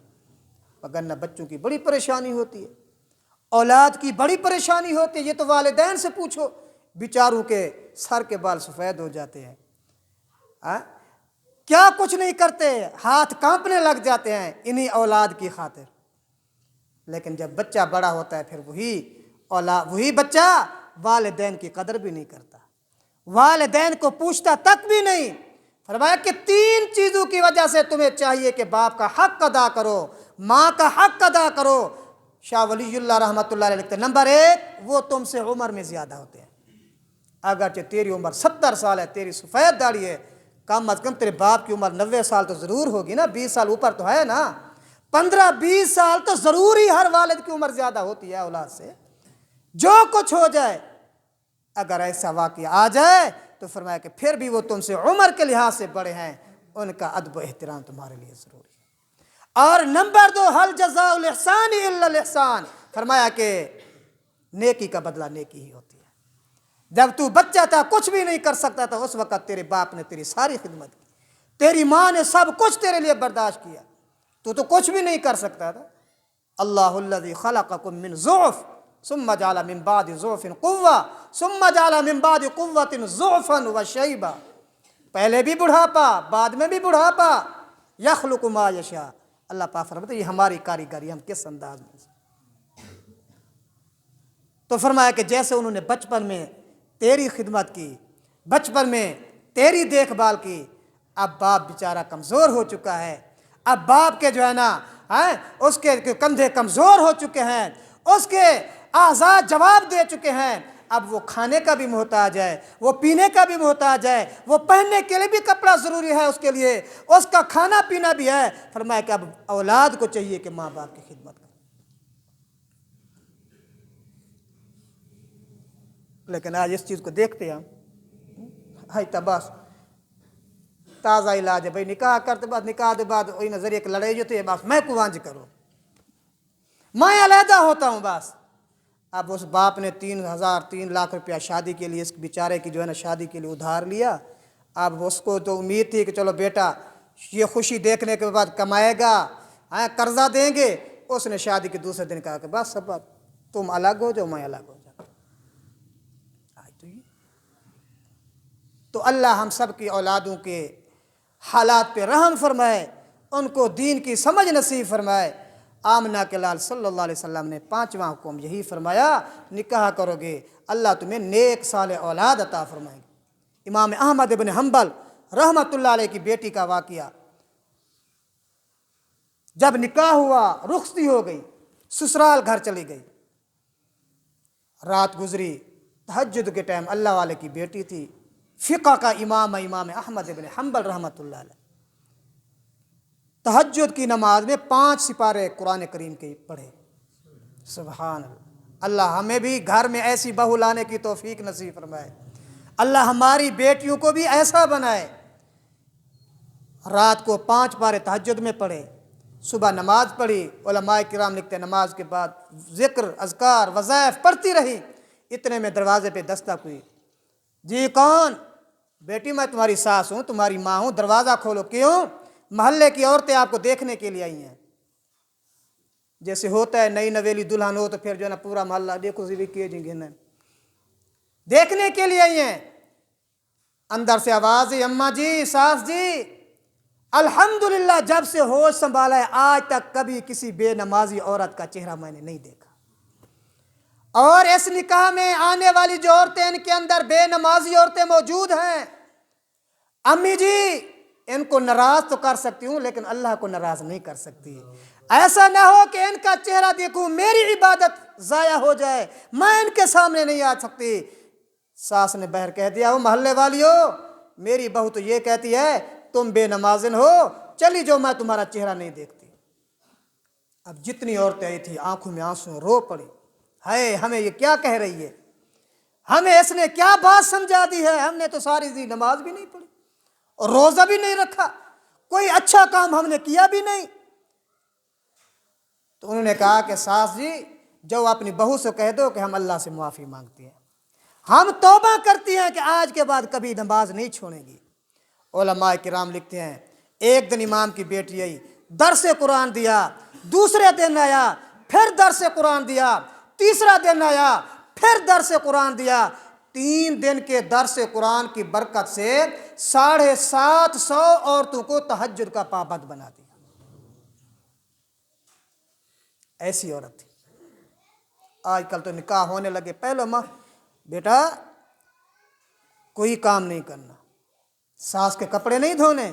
وگرنہ بچوں کی بڑی پریشانی ہوتی ہے، اولاد کی بڑی پریشانی ہوتی ہے۔ یہ تو والدین سے پوچھو، بیچاروں کے سر کے بال سفید ہو جاتے ہیں، کیا کچھ نہیں کرتے، ہاتھ کانپنے لگ جاتے ہیں انہی اولاد کی خاطر۔ لیکن جب بچہ بڑا ہوتا ہے پھر وہی بچہ والدین کی قدر بھی نہیں کرتا، والدین کو پوچھتا تک بھی نہیں۔ فرمایا کہ 3 چیزوں کی وجہ سے تمہیں چاہیے کہ باپ کا حق ادا کرو، ماں کا حق ادا کرو۔ شاہ ولی اللہ رحمۃ اللہ علیہ لکھتے ہیں نمبر 1 وہ تم سے عمر میں زیادہ ہوتے ہیں، اگرچہ تیری عمر 70 سال ہے، تیری سفید داڑھی ہے، کم از کم تیرے باپ کی عمر 90 سال تو ضرور ہوگی نا، 20 سال اوپر تو ہے نا، 15-20 سال تو ضروری ہر والد کی عمر زیادہ ہوتی ہے اولاد سے۔ جو کچھ ہو جائے اگر ایسا واقعہ آ جائے تو فرمایا کہ پھر بھی وہ تم سے عمر کے لحاظ سے بڑے ہیں، ان کا ادب و احترام تمہارے لیے ضروری ہے۔ اور نمبر 2 حل جزاء الاحسان الا الاحسان، فرمایا کہ نیکی کا بدلہ نیکی ہی ہوتی ہے۔ جب تو بچہ تھا کچھ بھی نہیں کر سکتا تھا، اس وقت تیرے باپ نے تیری ساری خدمت کی، تیری ماں نے سب کچھ تیرے لیے برداشت کیا، تو کچھ بھی نہیں کر سکتا تھا۔ اللہ الذی خلقکم من ضعف ثم جعل من بعد ضعف قوة ثم جعل من بعد قوة ضعفا وشیبا، پہلے بھی بڑھاپا بعد میں بھی بڑھاپا، یخلق ما یشاء، اللہ پاک فرماتے ہیں یہ ہماری کاریگری، ہم کس انداز میں۔ تو فرمایا کہ جیسے انہوں نے بچپن میں تیری خدمت کی، بچپن میں تیری دیکھ بھال کی، اب باپ بیچارہ کمزور ہو چکا ہے، اب باپ کے جو ہے نا اس کے کندھے کمزور ہو چکے ہیں، اس کے اعضاء جواب دے چکے ہیں، اب وہ کھانے کا بھی محتاج ہے، وہ پینے کا بھی محتاج ہے، وہ پہننے کے لیے بھی کپڑا ضروری ہے اس کے لیے، اس کا کھانا پینا بھی ہے۔ فرمایا کہ اب اولاد کو چاہیے کہ ماں باپ کی خدمت کرے۔ لیکن آج اس چیز کو دیکھتے ہم بس تازہ علاج ہے بھائی، نکاح کرتے بعد نکاح کے بعد وہی نظریے کی لڑائی ہوتی ہے، بس میں کوانج کروں، میں علیحدہ ہوتا ہوں بس۔ اب اس باپ نے 3 لاکھ روپیہ شادی کے لیے اس بیچارے کی جو ہے نا شادی کے لیے ادھار لیا، اب اس کو تو امید تھی کہ چلو بیٹا یہ خوشی دیکھنے کے بعد کمائے گا، قرضہ دیں گے۔ اس نے شادی کے دوسرے دن کہا کہ بس سب تم الگ ہو جاؤ، میں الگ ہو جاؤں۔ تو اللہ ہم سب کی اولادوں کے حالات پہ رحم فرمائے، ان کو دین کی سمجھ نصیب فرمائے۔ آمنہ کے لال صلی اللہ علیہ وسلم نے 5واں حکم یہی فرمایا، نکاح کرو گے اللہ تمہیں نیک صالح اولاد عطا فرمائیں گے۔ امام احمد بن حنبل رحمۃ اللہ علیہ کی بیٹی کا واقعہ، جب نکاح ہوا رخصتی ہو گئی، سسرال گھر چلی گئی، رات گزری، تہجد کے ٹائم، اللہ والے کی بیٹی تھی، فقہ کا امام احمد بن حنبل رحمۃ اللہ علیہ، تہجد کی نماز میں 5 سپارے قرآن کریم کے پڑھے، سبحان اللہ، ہمیں بھی گھر میں ایسی بہو لانے کی توفیق نصیب فرمائے۔ اللہ ہماری بیٹیوں کو بھی ایسا بنائے، رات کو 5 پارے تہجد میں پڑھے، صبح نماز پڑھی، علماء کرام لکھتے ہیں نماز کے بعد ذکر اذکار وظائف پڑھتی رہی، اتنے میں دروازے پہ دستک ہوئی۔ جی کون؟ بیٹی میں تمہاری ساس ہوں، تمہاری ماں ہوں، دروازہ کھولو۔ کیوں؟ محلے کی عورتیں آپ کو دیکھنے کے لیے آئی ہیں۔ جیسے ہوتا ہے نئی نویلی دلہن ہو تو پھر جو ہے نا پورا محلہ دیکھو بھی کیے جیں گے، دیکھنے کے لیے آئی ہیں۔ اندر سے آواز ہے، اماں جی، ساس جی، الحمدللہ جب سے ہوش سنبھالا ہے آج تک کبھی کسی بے نمازی عورت کا چہرہ میں نے نہیں دیکھا، اور اس نکاح میں آنے والی جو عورتیں ان کے اندر بے نمازی عورتیں موجود ہیں، امی جی ان کو ناراض تو کر سکتی ہوں لیکن اللہ کو ناراض نہیں کر سکتی۔ ایسا نہ ہو کہ ان کا چہرہ دیکھوں میری عبادت ضائع ہو جائے، میں ان کے سامنے نہیں آ سکتی۔ ساس نے بہر کہہ دیا، ہو محلے والی ہو، میری بہو تو یہ کہتی ہے تم بے نمازن ہو، چلی جو میں تمہارا چہرہ نہیں دیکھتی۔ اب جتنی عورتیں آئی تھی آنکھوں میں آنسو رو پڑی، ہائے ہمیں یہ کیا کہہ رہی ہے، ہمیں اس نے کیا بات سمجھا دی ہے، ہم نے تو ساری زندگی نماز بھی نہیں پڑھی اور روزہ بھی نہیں رکھا، کوئی اچھا کام ہم نے کیا بھی نہیں۔ تو انہوں نے کہا کہ ساس جی جو اپنی بہو سے کہہ دو کہ ہم اللہ سے معافی مانگتی ہیں، ہم توبہ کرتی ہیں کہ آج کے بعد کبھی نماز نہیں چھوڑیں گی۔ علماء کرام لکھتے ہیں ایک دن امام کی بیٹی آئی، درس قرآن دیا، دوسرے دن آیا پھر درس قرآن دیا، تیسرا دن آیا پھر درس قرآن دیا، 3 دن کے درس قرآن کی برکت سے 750 عورتوں کو تہجد کا پابند بنا دیا۔ ایسی عورت تھی۔ آج کل تو نکاح ہونے لگے، پہلے ماں بیٹا کوئی کام نہیں کرنا، ساس کے کپڑے نہیں دھونے،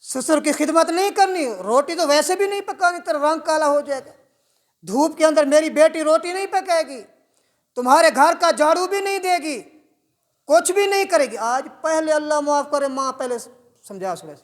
سسر کی خدمت نہیں کرنی، روٹی تو ویسے بھی نہیں پکانی، تیرا رنگ کالا ہو جائے گا، دھوپ کے اندر میری بیٹی روٹی نہیں پکائے گی، تمہارے گھر کا جھاڑو بھی نہیں دے گی، کچھ بھی نہیں کرے گی۔ آج پہلے اللہ معاف کرے ماں پہلے سمجھا سوے۔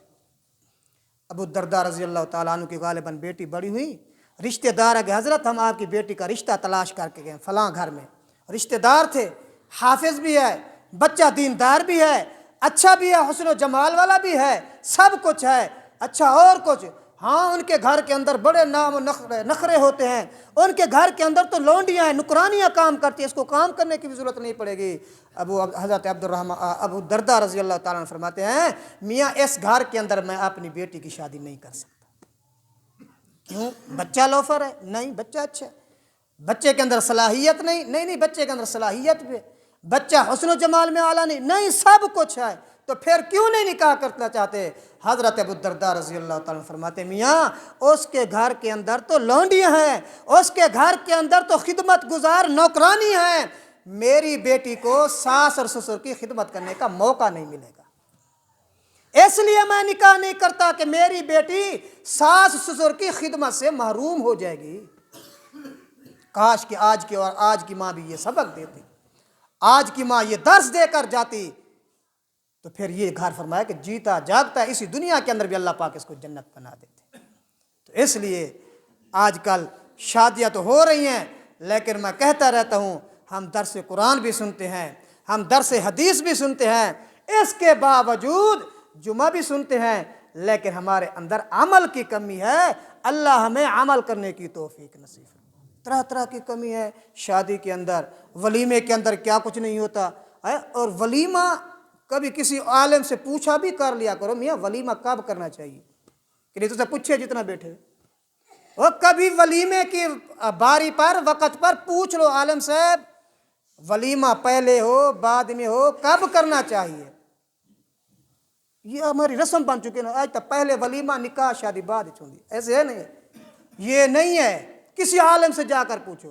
ابو الدرداء رضی اللہ تعالیٰ عنہ کی غالباً بیٹی بڑی ہوئی، رشتہ دار کہ حضرت ہم آپ کی بیٹی کا رشتہ تلاش کر کے گئے فلاں گھر میں، رشتہ دار تھے، حافظ بھی ہے، بچہ دیندار بھی ہے، اچھا بھی ہے، حسن و جمال والا بھی ہے، سب کچھ ہے، اچھا اور کچھ، ہاں ان کے گھر کے اندر بڑے نام و نخرے ہوتے ہیں، ان کے گھر کے اندر تو لونڈیاں ہیں، نکرانیاں کام کرتی ہیں، اس کو کام کرنے کی بھی ضرورت نہیں پڑے گی۔ حضرت ابو الدرداء رضی اللہ تعالیٰ عنہ فرماتے ہیں میاں اس گھر کے اندر میں اپنی بیٹی کی شادی نہیں کر سکتا۔ کیوں؟ بچہ لوفر ہے؟ نہیں، بچہ اچھا ہے۔ بچے کے اندر صلاحیت نہیں، بچے کے اندر صلاحیت بھی ہے، بچہ حسن و جمال میں اعلیٰ نہیں، سب کچھ ہے، تو پھر کیوں نہیں نکاح کرنا چاہتے؟ حضرت ابو الدرداء رضی اللہ تعالیٰ فرماتے میاں اس کے گھر کے اندر تو لونڈیاں ہیں، اس کے گھر کے اندر تو خدمت گزار نوکرانی ہیں، میری بیٹی کو ساس اور سسر کی خدمت کرنے کا موقع نہیں ملے گا، اس لیے میں نکاح نہیں کرتا کہ میری بیٹی ساس سسر کی خدمت سے محروم ہو جائے گی۔ کاش کہ آج کی ماں بھی یہ سبق دیتی، آج کی ماں یہ درس دے کر جاتی، تو پھر یہ گھر فرمایا کہ جیتا جاگتا ہے اسی دنیا کے اندر بھی اللہ پاک اس کو جنت بنا دیتے۔ تو اس لیے آج کل شادیاں تو ہو رہی ہیں لیکن میں کہتا رہتا ہوں ہم درس قرآن بھی سنتے ہیں، ہم درس حدیث بھی سنتے ہیں، اس کے باوجود جمعہ بھی سنتے ہیں، لیکن ہمارے اندر عمل کی کمی ہے۔ اللہ ہمیں عمل کرنے کی توفیق نصیب فرمائے۔ طرح طرح کی کمی ہے شادی کے اندر، ولیمے کے اندر کیا کچھ نہیں ہوتا ہے، اور ولیمہ کبھی کسی عالم سے پوچھا بھی کر لیا کرو میاں ولیمہ کب کرنا چاہیے، کہ نہیں تو سے پوچھے جتنا بیٹھے، اور کبھی ولیمے کی باری پر وقت پر پوچھ لو عالم صاحب ولیمہ پہلے ہو بعد میں ہو کب کرنا چاہیے۔ یہ ہماری رسم بن چکی ہے، آج تک پہلے ولیمہ نکاح شادی بعد چھوڑی، ایسے ہے نہیں، یہ نہیں ہے۔ کسی عالم سے جا کر پوچھو،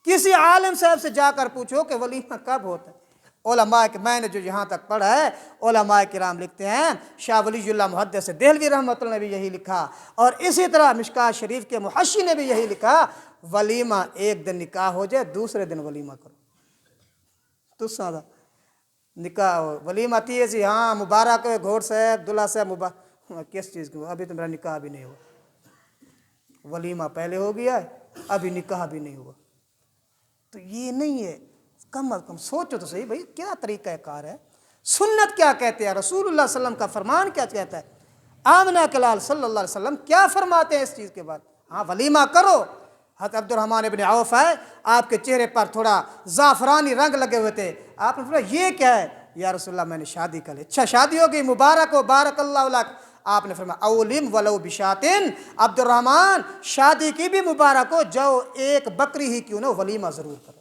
کسی عالم صاحب سے جا کر پوچھو کہ ولیمہ کب ہوتا ہے۔ علماء کہ میں نے جو یہاں تک پڑھا ہے علماء کرام لکھتے ہیں، شاہ ولی اللہ محدث دہلوی رحمۃ اللہ نے بھی یہی لکھا، اور اسی طرح مشکاۃ شریف کے محشی نے بھی یہی لکھا، ولیمہ ایک دن نکاح ہو جائے دوسرے دن ولیمہ کرو تو سادہ نکاح ہو، ولیمہ تیزی ہاں مبارک ہے گھوڑ صاحب دلہا صاحب مبارک، کس چیز کو، ابھی تو میرا نکاح بھی نہیں ہوا، ولیمہ پہلے ہو گیا ہے ابھی نکاح بھی نہیں ہوا۔ تو یہ نہیں ہے، کم از کم سوچو تو صحیح بھائی کیا طریقہ کار ہے، سنت کیا کہتے ہیں، رسول اللہ صلی اللہ علیہ وسلم کا فرمان کیا کہتا ہے، آمنہ کے لال صلی اللہ علیہ وسلم کیا فرماتے ہیں اس چیز کے بعد۔ ہاں ولیمہ کرو۔ حضرت عبد الرحمن ابن عوف ہے، آپ کے چہرے پر تھوڑا زعفرانی رنگ لگے ہوئے تھے، آپ نے فرمایا یہ کیا ہے، یا رسول اللہ میں نے شادی کر لی۔ اچھا شادی ہو گئی، مبارک ہو، بارک اللہ لک۔ آپ نے فرمایا اولم ولو بشاتن، عبد الرحمن شادی کی بھی مبارک ہو، جو ایک بکری ہی کیوں نہ ولیمہ ضرور کرو،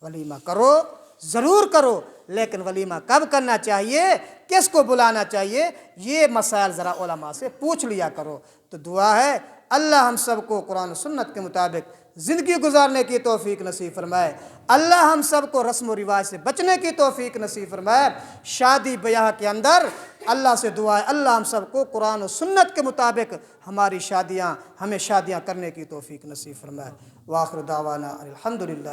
ولیمہ کرو ضرور کرو۔ لیکن ولیمہ کب کرنا چاہیے، کس کو بلانا چاہیے، یہ مسائل ذرا علماء سے پوچھ لیا کرو۔ تو دعا ہے اللہ ہم سب کو قرآن و سنت کے مطابق زندگی گزارنے کی توفیق نصیب فرمائے، اللہ ہم سب کو رسم و رواج سے بچنے کی توفیق نصیب فرمائے۔ شادی بیاہ کے اندر اللہ سے دعا ہے اللہ ہم سب کو قرآن و سنت کے مطابق ہمیں شادیاں کرنے کی توفیق نصیب فرمائے۔ وآخر دعوانا الحمدللہ۔